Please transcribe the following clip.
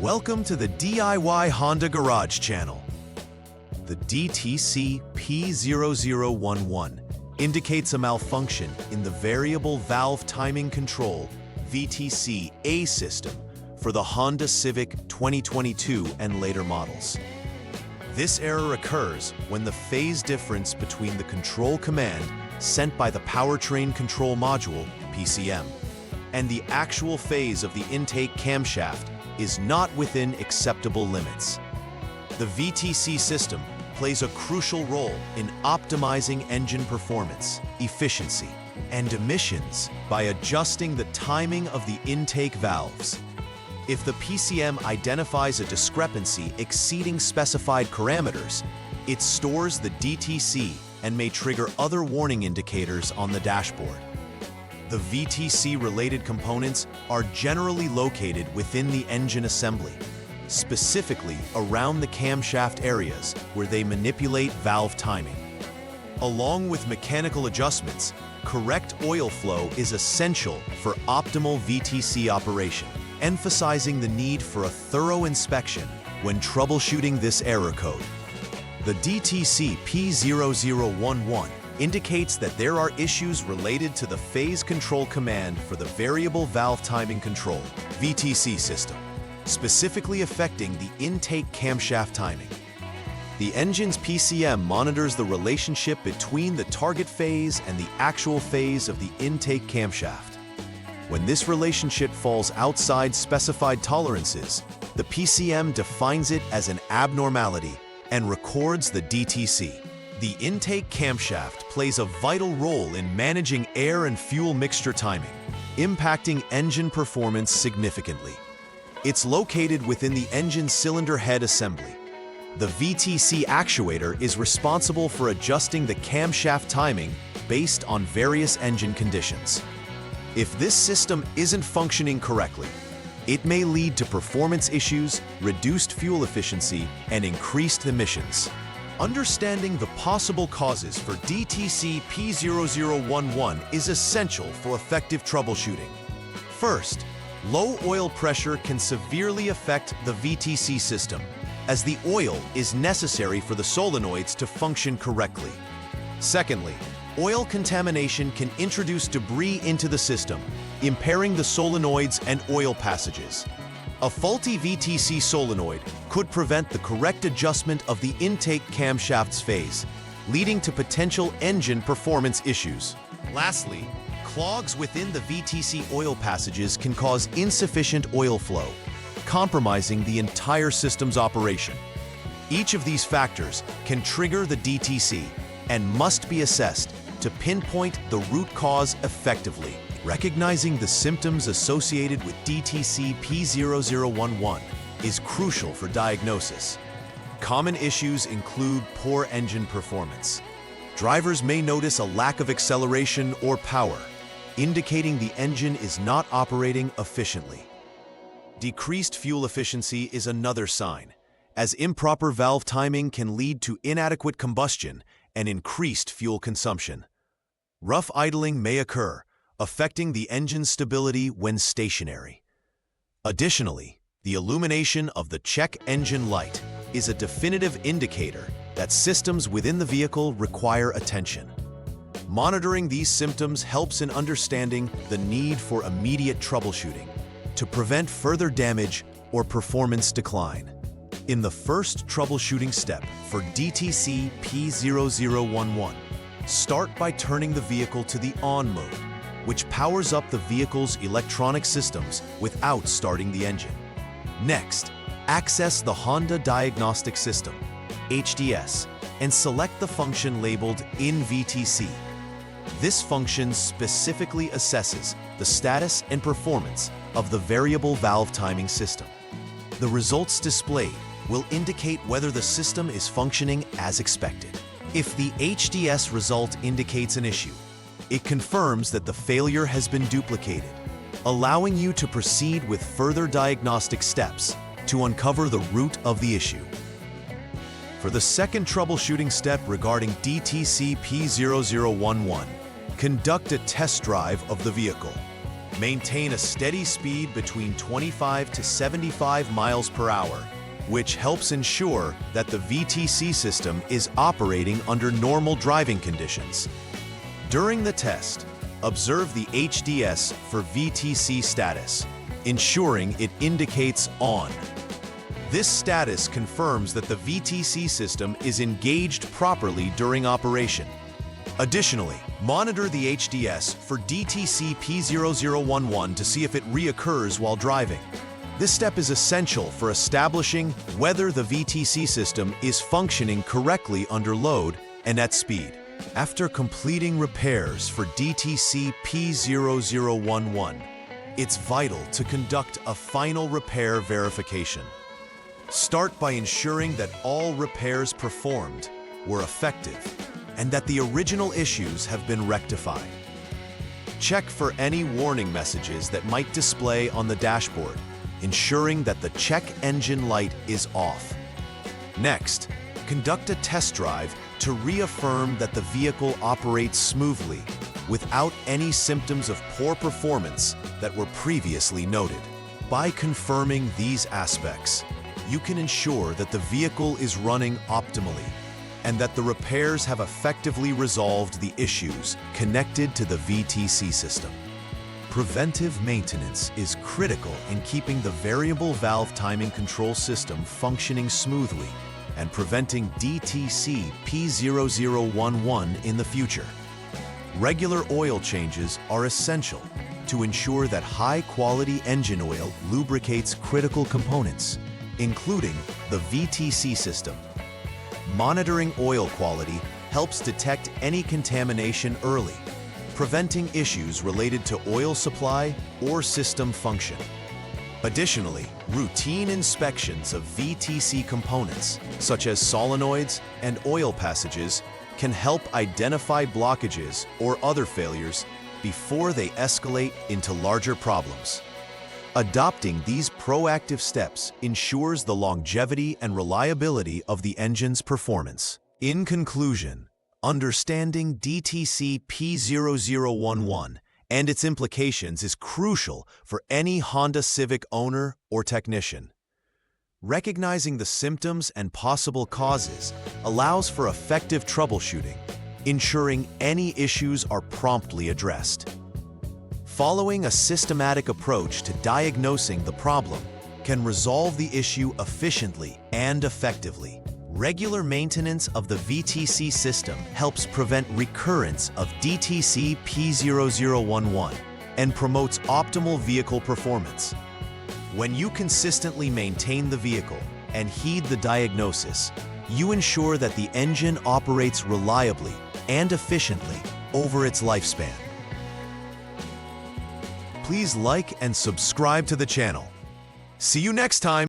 Welcome to the DIY Honda Garage channel. The DTC P0011 indicates a malfunction in the variable valve timing control VTC A system for the Honda Civic 2022 and later models. This error occurs when the phase difference between the control command sent by the powertrain control module, PCM, and the actual phase of the intake camshaft is not within acceptable limits. The VTC system plays a crucial role in optimizing engine performance, efficiency, and emissions by adjusting the timing of the intake valves. If the PCM identifies a discrepancy exceeding specified parameters, it stores the DTC and may trigger other warning indicators on the dashboard. The VTC-related components are generally located within the engine assembly, specifically around the camshaft areas where they manipulate valve timing. Along with mechanical adjustments, correct oil flow is essential for optimal VTC operation, emphasizing the need for a thorough inspection when troubleshooting this error code. The DTC P0011 indicates that there are issues related to the phase control command for the variable valve timing control VTC system, specifically affecting the intake camshaft timing. The engine's PCM monitors the relationship between the target phase and the actual phase of the intake camshaft. When this relationship falls outside specified tolerances, the PCM defines it as an abnormality and records the DTC. The intake camshaft plays a vital role in managing air and fuel mixture timing, impacting engine performance significantly. It's located within the engine cylinder head assembly. The VTC actuator is responsible for adjusting the camshaft timing based on various engine conditions. If this system isn't functioning correctly, it may lead to performance issues, reduced fuel efficiency, and increased emissions. Understanding the possible causes for DTC P0011 is essential for effective troubleshooting. First, low oil pressure can severely affect the VTC system, as the oil is necessary for the solenoids to function correctly. Secondly, oil contamination can introduce debris into the system, impairing the solenoids and oil passages. A faulty VTC solenoid could prevent the correct adjustment of the intake camshaft's phase, leading to potential engine performance issues. Lastly, clogs within the VTC oil passages can cause insufficient oil flow, compromising the entire system's operation. Each of these factors can trigger the DTC and must be assessed to pinpoint the root cause effectively. Recognizing the symptoms associated with DTC P0011 is crucial for diagnosis. Common issues include poor engine performance. Drivers may notice a lack of acceleration or power, indicating the engine is not operating efficiently. Decreased fuel efficiency is another sign, as improper valve timing can lead to inadequate combustion and increased fuel consumption. Rough idling may occur, affecting the engine's stability when stationary. Additionally, the illumination of the check engine light is a definitive indicator that systems within the vehicle require attention. Monitoring these symptoms helps in understanding the need for immediate troubleshooting to prevent further damage or performance decline. In the first troubleshooting step for DTC P0011, start by turning the vehicle to the on mode, which powers up the vehicle's electronic systems without starting the engine. Next, access the Honda Diagnostic System, HDS, and select the function labeled in VTC. This function specifically assesses the status and performance of the variable valve timing system. The results displayed will indicate whether the system is functioning as expected. If the HDS result indicates an issue, it confirms that the failure has been duplicated, allowing you to proceed with further diagnostic steps to uncover the root of the issue. For the second troubleshooting step regarding DTC P0011, conduct a test drive of the vehicle. Maintain a steady speed between 25 to 75 miles per hour, which helps ensure that the VTC system is operating under normal driving conditions. During the test, observe the HDS for VTC status, ensuring it indicates on. This status confirms that the VTC system is engaged properly during operation. Additionally, monitor the HDS for DTC P0011 to see if it reoccurs while driving. This step is essential for establishing whether the VTC system is functioning correctly under load and at speed. After completing repairs for DTC P0011, it's vital to conduct a final repair verification. Start by ensuring that all repairs performed were effective and that the original issues have been rectified. Check for any warning messages that might display on the dashboard, ensuring that the check engine light is off. Next, conduct a test drive to reaffirm that the vehicle operates smoothly without any symptoms of poor performance that were previously noted. By confirming these aspects, you can ensure that the vehicle is running optimally and that the repairs have effectively resolved the issues connected to the VTC system. Preventive maintenance is critical in keeping the variable valve timing control system functioning smoothly and preventing DTC P0011 in the future. Regular oil changes are essential to ensure that high-quality engine oil lubricates critical components, including the VTC system. Monitoring oil quality helps detect any contamination early, preventing issues related to oil supply or system function. Additionally, routine inspections of VTC components, such as solenoids and oil passages, can help identify blockages or other failures before they escalate into larger problems. Adopting these proactive steps ensures the longevity and reliability of the engine's performance. In conclusion, understanding DTC P0011 and its implications is crucial for any Honda Civic owner or technician. Recognizing the symptoms and possible causes allows for effective troubleshooting, ensuring any issues are promptly addressed. Following a systematic approach to diagnosing the problem can resolve the issue efficiently and effectively. Regular maintenance of the VTC system helps prevent recurrence of DTC P0011 and promotes optimal vehicle performance. When you consistently maintain the vehicle and heed the diagnosis, you ensure that the engine operates reliably and efficiently over its lifespan. Please like and subscribe to the channel. See you next time.